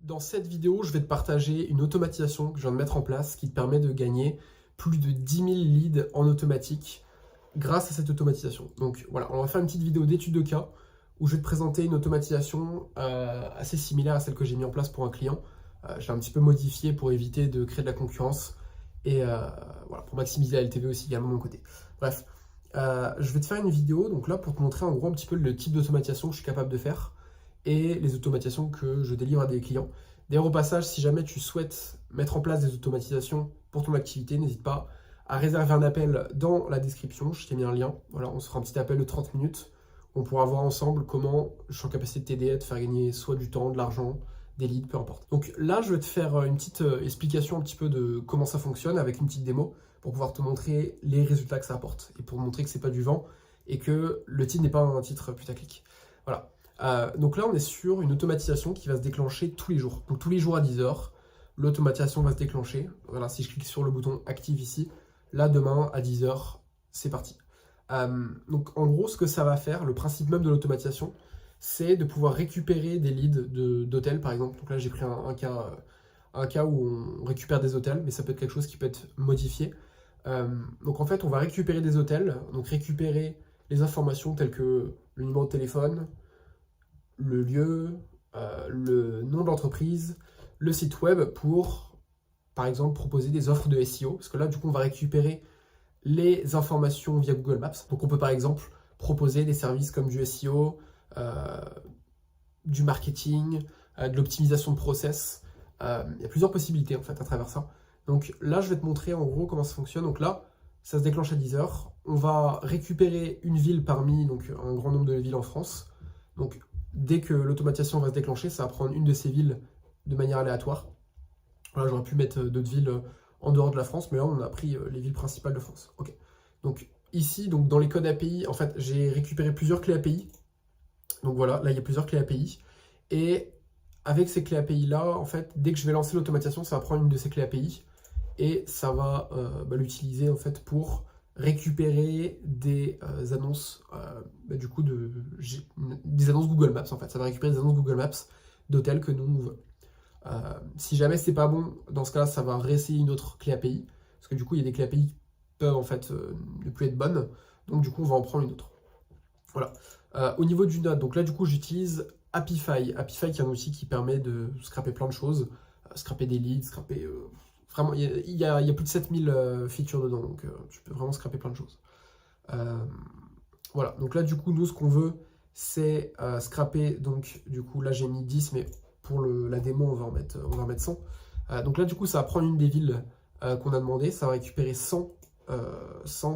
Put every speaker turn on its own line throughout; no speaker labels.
Dans cette vidéo, je vais te partager une automatisation que je viens de mettre en place qui te permet de gagner plus de 10 000 leads en automatique grâce à cette automatisation. Donc voilà, on va faire une petite vidéo d'étude de cas où je vais te présenter une automatisation assez similaire à celle que j'ai mis en place pour un client. Je l'ai un petit peu modifiée pour éviter de créer de la concurrence et voilà, pour maximiser la LTV aussi également de mon côté. Bref, je vais te faire une vidéo donc là pour te montrer en gros un petit peu le type d'automatisation que je suis capable de faire et les automatisations que je délivre à des clients. D'ailleurs, au passage, si jamais tu souhaites mettre en place des automatisations pour ton activité, n'hésite pas à réserver un appel dans la description. Je t'ai mis un lien. Voilà, on se fera un petit appel de 30 minutes. On pourra voir ensemble comment je suis en capacité de t'aider à te faire gagner soit du temps, de l'argent, des leads, peu importe. Donc là, je vais te faire une petite explication un petit peu de comment ça fonctionne avec une petite démo pour pouvoir te montrer les résultats que ça apporte et pour montrer que c'est pas du vent et que le titre n'est pas un titre putaclic. Voilà. Donc là, on est sur une automatisation qui va se déclencher tous les jours. Donc tous les jours à 10 h, l'automatisation va se déclencher. Voilà, si je clique sur le bouton active ici, là demain à 10 h, c'est parti. Donc en gros, ce que ça va faire, le principe même de l'automatisation, c'est de pouvoir récupérer des leads d'hôtels par exemple. Donc là, j'ai pris un cas où on récupère des hôtels, mais ça peut être quelque chose qui peut être modifié. Donc en fait, on va récupérer des hôtels, donc récupérer les informations telles que le numéro de téléphone, le lieu, le nom de l'entreprise, le site web pour, par exemple, proposer des offres de SEO. Parce que là, du coup, on va récupérer les informations via Google Maps. Donc, on peut, par exemple, proposer des services comme du SEO, du marketing, de l'optimisation de process. Il y a plusieurs possibilités, en fait, à travers ça. Donc là, je vais te montrer, en gros, comment ça fonctionne. Donc là, ça se déclenche à 10 h. On va récupérer une ville parmi donc, un grand nombre de villes en France. Donc, dès que l'automatisation va se déclencher, ça va prendre une de ces villes de manière aléatoire. Voilà, j'aurais pu mettre d'autres villes en dehors de la France, mais là, on a pris les villes principales de France. Ok. Donc ici, donc, dans les codes API, en fait, j'ai récupéré plusieurs clés API. Donc voilà, là, il y a plusieurs clés API. Et avec ces clés API-là, en fait, dès que je vais lancer l'automatisation, ça va prendre une de ces clés API et ça va l'utiliser, en fait, pour récupérer des annonces, du coup, des annonces Google Maps, en fait. Ça va récupérer des annonces Google Maps d'hôtels que nous, on veut. Si jamais c'est pas bon, dans ce cas-là, ça va réessayer une autre clé API, parce que du coup, il y a des clés API qui peuvent, en fait, ne plus être bonnes, donc du coup, on va en prendre une autre. Voilà. Au niveau du node, donc là, du coup, j'utilise Apify. Apify, qui est un outil qui permet de scraper plein de choses, scraper des leads, scraper... Vraiment, il y a plus de 7000 features dedans, donc tu peux vraiment scraper plein de choses. Voilà, donc là du coup, nous, ce qu'on veut, c'est scraper, donc du coup, là j'ai mis 10, mais pour la démo, on va en mettre 100. Donc là, du coup, ça va prendre une des villes qu'on a demandé, ça va récupérer 100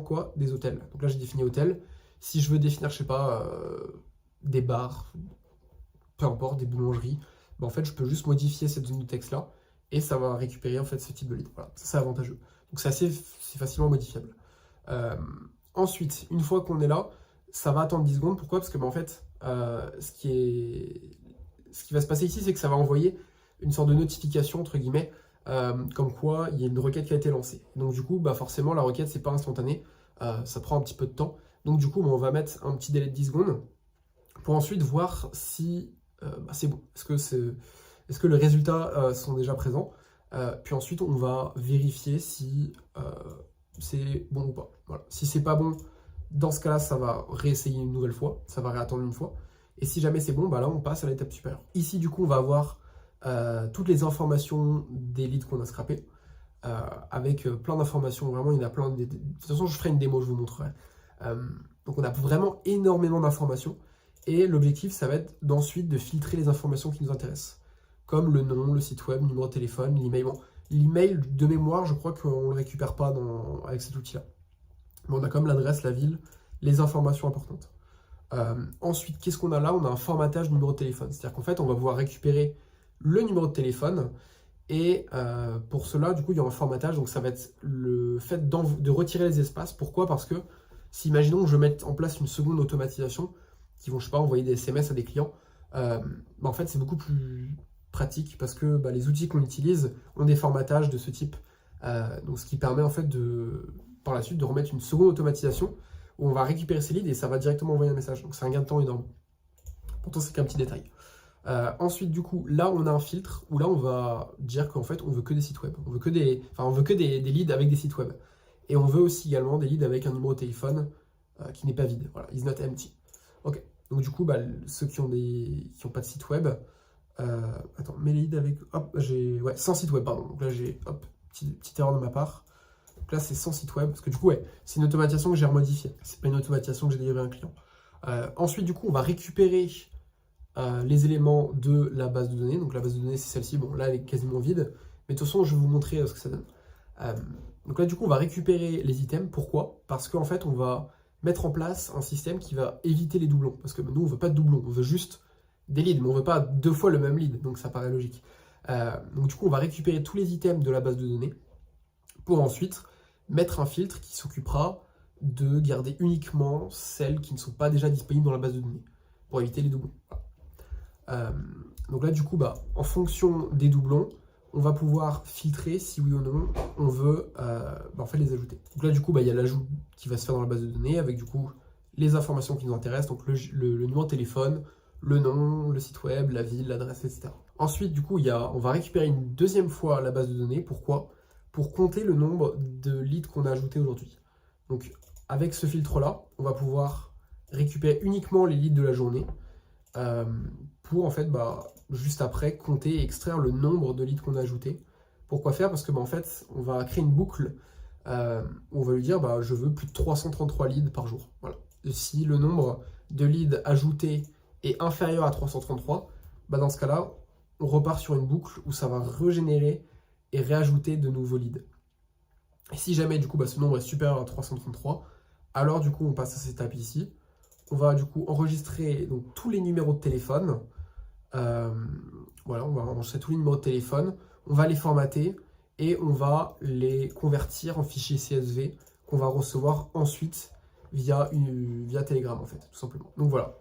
quoi, des hôtels. Donc là, j'ai défini hôtel. Si je veux définir, je sais pas, des bars, peu importe, des boulangeries, en fait, je peux juste modifier cette zone de texte-là, et ça va récupérer en fait ce type de lead. Voilà, ça c'est avantageux. Donc c'est facilement modifiable. Ensuite, une fois qu'on est là, ça va attendre 10 secondes. Pourquoi? Parce que en fait, ce qui va se passer ici, c'est que ça va envoyer une sorte de notification, entre guillemets, comme quoi il y a une requête qui a été lancée. Donc du coup, forcément, la requête, c'est pas instantané. Ça prend un petit peu de temps. Donc du coup, on va mettre un petit délai de 10 secondes pour ensuite voir si c'est bon. Est-ce que les résultats sont déjà présents? Puis ensuite, on va vérifier si c'est bon ou pas. Voilà. Si c'est pas bon, dans ce cas-là, ça va réessayer une nouvelle fois, ça va réattendre une fois. Et si jamais c'est bon, là, on passe à l'étape supérieure. Ici, du coup, on va avoir toutes les informations des leads qu'on a scrappés, avec plein d'informations. Vraiment, il y en a plein. De toute façon, je ferai une démo, je vous montrerai. Donc, on a vraiment énormément d'informations. Et l'objectif, ça va être d'ensuite de filtrer les informations qui nous intéressent, comme le nom, le site web, le numéro de téléphone, l'email. Bon, l'email, de mémoire, je crois qu'on ne le récupère pas avec cet outil-là. Mais on a comme l'adresse, la ville, les informations importantes. Ensuite, qu'est-ce qu'on a là? On a un formatage numéro de téléphone. C'est-à-dire qu'en fait, on va pouvoir récupérer le numéro de téléphone. Et pour cela, du coup, il y a un formatage. Donc, ça va être le fait de retirer les espaces. Pourquoi? Parce que si, imaginons que je mette en place une seconde automatisation qui vont, je sais pas, envoyer des SMS à des clients, en fait, c'est beaucoup plus pratique parce que les outils qu'on utilise ont des formatages de ce type. Donc, ce qui permet en fait par la suite de remettre une seconde automatisation où on va récupérer ces leads et ça va directement envoyer un message. Donc, c'est un gain de temps énorme. Pourtant, c'est qu'un petit détail. Ensuite, du coup, là, on a un filtre où là, on va dire qu'en fait, on veut que des sites web. On veut que des leads avec des sites web. Et on veut aussi également des leads avec un numéro de téléphone qui n'est pas vide. Voilà, is not empty. Ok. Donc du coup, ceux qui ont pas de site web, attends, mes leads avec, hop, j'ai, ouais, 100 sites web, pardon. Donc là, j'ai, hop, petite erreur de ma part. Donc là, c'est 100 sites web, parce que du coup, ouais, c'est une automatisation que j'ai remodifiée. C'est pas une automatisation que j'ai délivrée à un client. Ensuite, du coup, on va récupérer les éléments de la base de données. Donc la base de données, c'est celle-ci. Bon, là, elle est quasiment vide. Mais de toute façon, je vais vous montrer ce que ça donne. Donc là, du coup, on va récupérer les items. Pourquoi? Parce qu'en fait, on va mettre en place un système qui va éviter les doublons. Parce que nous, on veut pas de doublons. On veut juste des leads. Mais on veut pas 2 fois le même lead. Donc ça paraît logique. Donc du coup, on va récupérer tous les items de la base de données pour ensuite mettre un filtre qui s'occupera de garder uniquement celles qui ne sont pas déjà disponibles dans la base de données pour éviter les doublons. Donc là, du coup, en fonction des doublons, on va pouvoir filtrer si oui ou non on veut en fait les ajouter. Donc là, du coup, il y a l'ajout qui va se faire dans la base de données avec du coup les informations qui nous intéressent, donc le numéro de téléphone, le nom, le site web, la ville, l'adresse, etc. Ensuite, du coup, on va récupérer une deuxième fois la base de données. Pourquoi? Pour compter le nombre de leads qu'on a ajoutés aujourd'hui. Donc, avec ce filtre-là, on va pouvoir récupérer uniquement les leads de la journée pour en fait juste après compter et extraire le nombre de leads qu'on a ajoutés. Pourquoi faire? Parce que en fait on va créer une boucle où on va lui dire je veux plus de 333 leads par jour. Voilà. Si le nombre de leads ajoutés est inférieur à 333, dans ce cas-là on repart sur une boucle où ça va régénérer et réajouter de nouveaux leads. Et si jamais du coup ce nombre est supérieur à 333, alors du coup on passe à cette étape ici. On va du coup enregistrer donc, tous les numéros de téléphone. Voilà, on va enregistrer tous les numéros de téléphone. On va les formater et on va les convertir en fichiers CSV qu'on va recevoir ensuite via Telegram en fait, tout simplement. Donc voilà.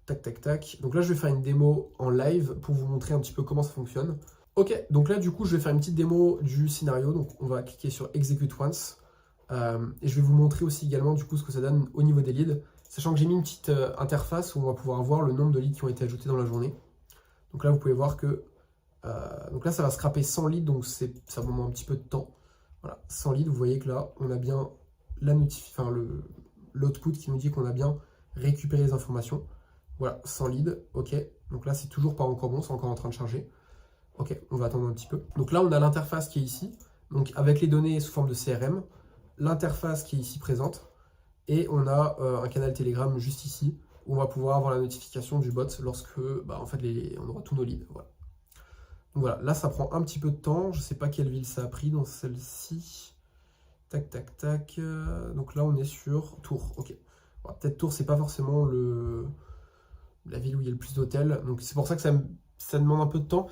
Tac. Donc là, je vais faire une démo en live pour vous montrer un petit peu comment ça fonctionne. Ok, donc là, du coup, je vais faire une petite démo du scénario. Donc on va cliquer sur Execute Once. Et je vais vous montrer aussi également du coup ce que ça donne au niveau des leads, sachant que j'ai mis une petite interface où on va pouvoir voir le nombre de leads qui ont été ajoutés dans la journée. Donc là vous pouvez voir que donc là ça va scraper 100 leads, donc ça va prendre un petit peu de temps. Voilà, 100 leads, vous voyez que là on a bien l'output qui nous dit qu'on a bien récupéré les informations. Voilà, 100 leads, ok. Donc là c'est toujours pas encore bon, c'est encore en train de charger. Ok, on va attendre un petit peu. Donc là on a l'interface qui est ici, donc avec les données sous forme de CRM. L'interface qui est ici présente, et on a un canal Telegram juste ici, où on va pouvoir avoir la notification du bot lorsque en fait, on aura tous nos leads. Voilà. Donc voilà, là ça prend un petit peu de temps, je ne sais pas quelle ville ça a pris dans celle-ci. Tac. Donc là on est sur Tours, ok. Voilà, peut-être Tours, c'est pas forcément la ville où il y a le plus d'hôtels, donc c'est pour ça que ça demande un peu de temps.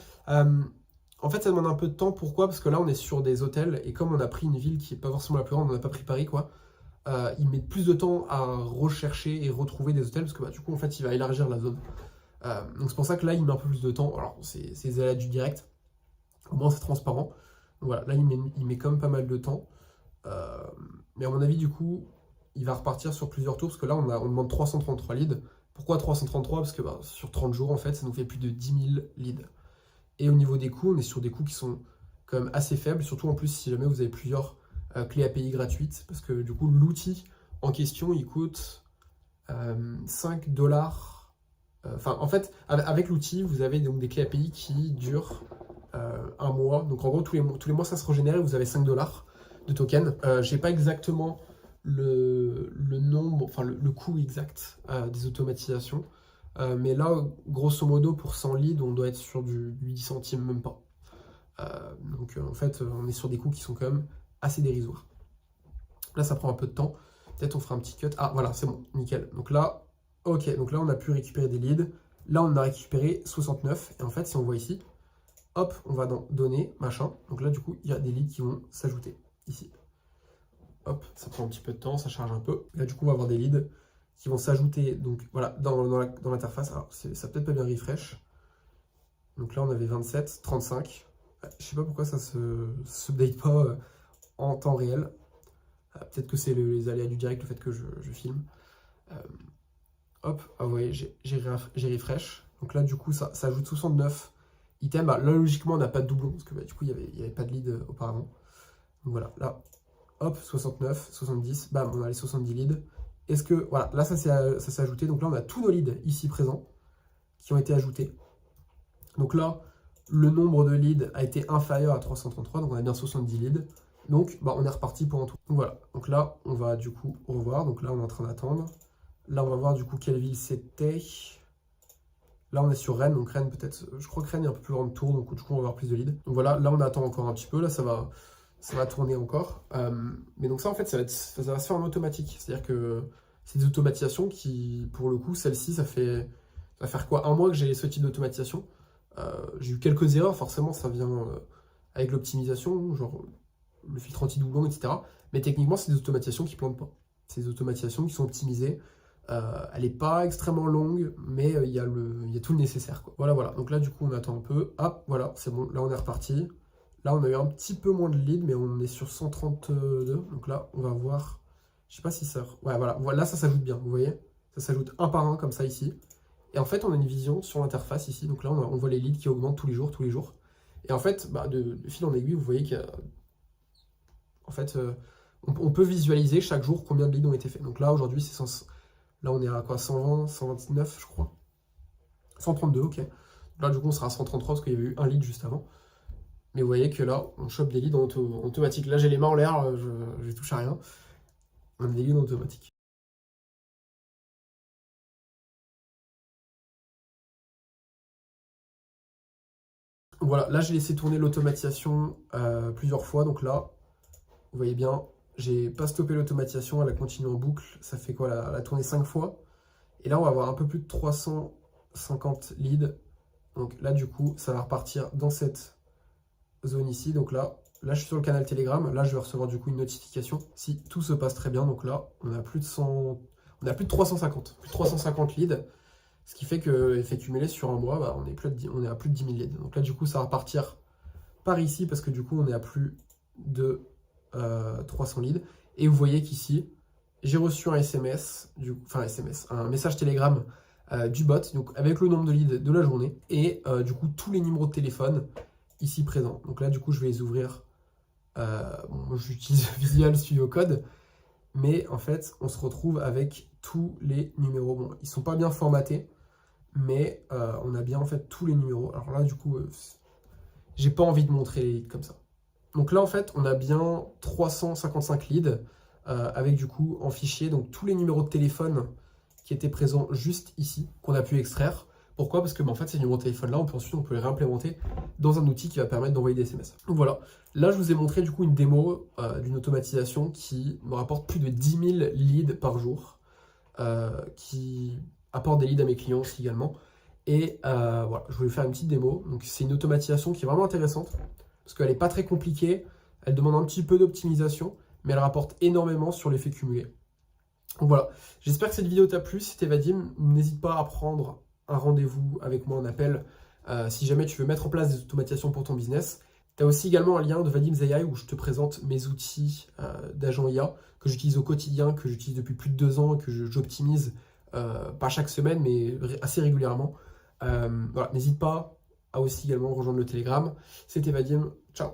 En fait, ça demande un peu de temps. Pourquoi? Parce que là, on est sur des hôtels. Et comme on a pris une ville qui n'est pas forcément la plus grande, on n'a pas pris Paris, quoi. Il met plus de temps à rechercher et retrouver des hôtels. Parce que du coup, en fait, il va élargir la zone. Donc c'est pour ça que là, il met un peu plus de temps. Alors, c'est les aléas du direct. Au moins, c'est transparent. Donc voilà, là, il met quand même pas mal de temps. Mais à mon avis, du coup, il va repartir sur plusieurs tours. Parce que là, on demande 333 leads. Pourquoi 333? Parce que sur 30 jours, en fait, ça nous fait plus de 10 000 leads. Et au niveau des coûts, on est sur des coûts qui sont quand même assez faibles, surtout en plus si jamais vous avez plusieurs clés API gratuites, parce que du coup l'outil en question il coûte 5 dollars. Enfin en fait avec l'outil vous avez donc des clés API qui durent un mois, donc en gros tous les mois ça se régénère et vous avez 5 dollars de tokens. J'ai pas exactement le nombre, enfin le coût exact des automatisations. Mais là, grosso modo, pour 100 leads, on doit être sur du 8 centimes, même pas. Donc en fait, on est sur des coûts qui sont quand même assez dérisoires. Là, ça prend un peu de temps. Peut-être on fera un petit cut. Ah, voilà, c'est bon, nickel. Donc là, ok, donc là, on a pu récupérer des leads. Là, on en a récupéré 69. Et en fait, si on voit ici, hop, on va dans données, machin. Donc là, du coup, il y a des leads qui vont s'ajouter ici. Hop, ça prend un petit peu de temps, ça charge un peu. Là, du coup, on va avoir des leads qui vont s'ajouter donc voilà, dans l'interface. Alors, ça peut-être pas bien refresh. Donc là, on avait 27, 35. Je sais pas pourquoi ça se update pas en temps réel. Peut-être que c'est les aléas du direct, le fait que je filme. Hop, ah ouais, j'ai refresh. Donc là, du coup, ça ajoute 69 items. Bah, là, logiquement, on n'a pas de doublon, parce que du coup, il n'y avait pas de lead auparavant. Donc voilà, là, hop, 69, 70, bam, on a les 70 leads. Est-ce que, voilà, là, ça s'est ajouté. Donc là, on a tous nos leads ici présents qui ont été ajoutés. Donc là, le nombre de leads a été inférieur à 333, donc on a bien 70 leads. Donc, bah, on est reparti pour un tour. Donc voilà, donc là, on va du coup revoir. Donc là, on est en train d'attendre. Là, on va voir du coup quelle ville c'était. Là, on est sur Rennes, donc Rennes peut-être, je crois que Rennes est un peu plus grande tour, donc du coup, on va avoir plus de leads. Donc voilà, là, on attend encore un petit peu, là, ça va tourner encore. Mais donc ça, en fait, ça va se faire en automatique. C'est-à-dire que c'est des automatisations qui, pour le coup, celle-ci, ça va faire quoi? Un mois que j'ai ce type d'automatisation. J'ai eu quelques erreurs, forcément, ça vient avec l'optimisation, genre le filtre anti-doublon, etc. Mais techniquement, c'est des automatisations qui ne plantent pas. C'est des automatisations qui sont optimisées. Elle n'est pas extrêmement longue, mais il y a tout le nécessaire, quoi. Voilà, voilà. Donc là, du coup, on attend un peu. Hop, voilà, c'est bon. Là, on est reparti. Là, on a eu un petit peu moins de leads, mais on est sur 132. Donc là, on va voir. Je sais pas si ça... Ouais, voilà. Là, ça s'ajoute bien, vous voyez? Ça s'ajoute un par un, comme ça, ici. Et en fait, on a une vision sur l'interface, ici. Donc là, on voit les leads qui augmentent tous les jours, tous les jours. Et en fait, bah, de fil en aiguille, vous voyez qu'il y a... En fait, on peut visualiser chaque jour combien de leads ont été faits. Donc là, aujourd'hui, là, on est à quoi? 120, 129, je crois. 132, ok. Là, du coup, on sera à 133 parce qu'il y avait eu un lead juste avant. Mais vous voyez que là, on chope des leads en automatique. Là, j'ai les mains en l'air, je touche à rien. On a des leads en automatique. Voilà, là, j'ai laissé tourner l'automatisation plusieurs fois. Donc là, vous voyez bien, j'ai pas stoppé l'automatisation, elle a continué en boucle. Ça fait quoi? Elle a tourné 5 fois. Et là, on va avoir un peu plus de 350 leads. Donc là, du coup, ça va repartir dans cette zone ici. Donc là, je suis sur le canal Telegram. Là, je vais recevoir du coup une notification si tout se passe très bien. Donc là, on a plus de 350. Plus de 350 leads. Ce qui fait que, effet cumulé sur un mois, bah, on est à plus de 10 000 leads. Donc là, du coup, ça va partir par ici parce que du coup, on est à plus de 300 leads. Et vous voyez qu'ici, j'ai reçu un SMS, un message Telegram du bot, donc avec le nombre de leads de la journée et du coup tous les numéros de téléphone ici présents. Donc là, du coup, je vais les ouvrir. Moi, j'utilise Visual Studio Code, mais en fait, on se retrouve avec tous les numéros. Bon, ils sont pas bien formatés, mais on a bien en fait tous les numéros. Alors là, du coup, j'ai pas envie de montrer les leads comme ça. Donc là, en fait, on a bien 355 leads avec du coup en fichier, donc tous les numéros de téléphone qui étaient présents juste ici, qu'on a pu extraire. Pourquoi? Parce que en fait, ces numéros de téléphone-là, on peut les réimplémenter dans un outil qui va permettre d'envoyer des SMS. Donc voilà, là, je vous ai montré du coup une démo d'une automatisation qui me rapporte plus de 10 000 leads par jour, qui apporte des leads à mes clients aussi également. Et voilà, je voulais faire une petite démo. Donc c'est une automatisation qui est vraiment intéressante, parce qu'elle n'est pas très compliquée, elle demande un petit peu d'optimisation, mais elle rapporte énormément sur l'effet cumulé. Donc voilà, j'espère que cette vidéo t'a plu. Si t'es Vadim, n'hésite pas à prendre un rendez-vous avec moi en appel si jamais tu veux mettre en place des automatisations pour ton business. Tu as aussi également un lien de Vadim's AI où je te présente mes outils d'agent IA que j'utilise au quotidien, que j'utilise depuis plus de 2 ans et que j'optimise pas chaque semaine, mais assez régulièrement. Voilà, n'hésite pas à aussi également rejoindre le Telegram. C'était Vadim, ciao!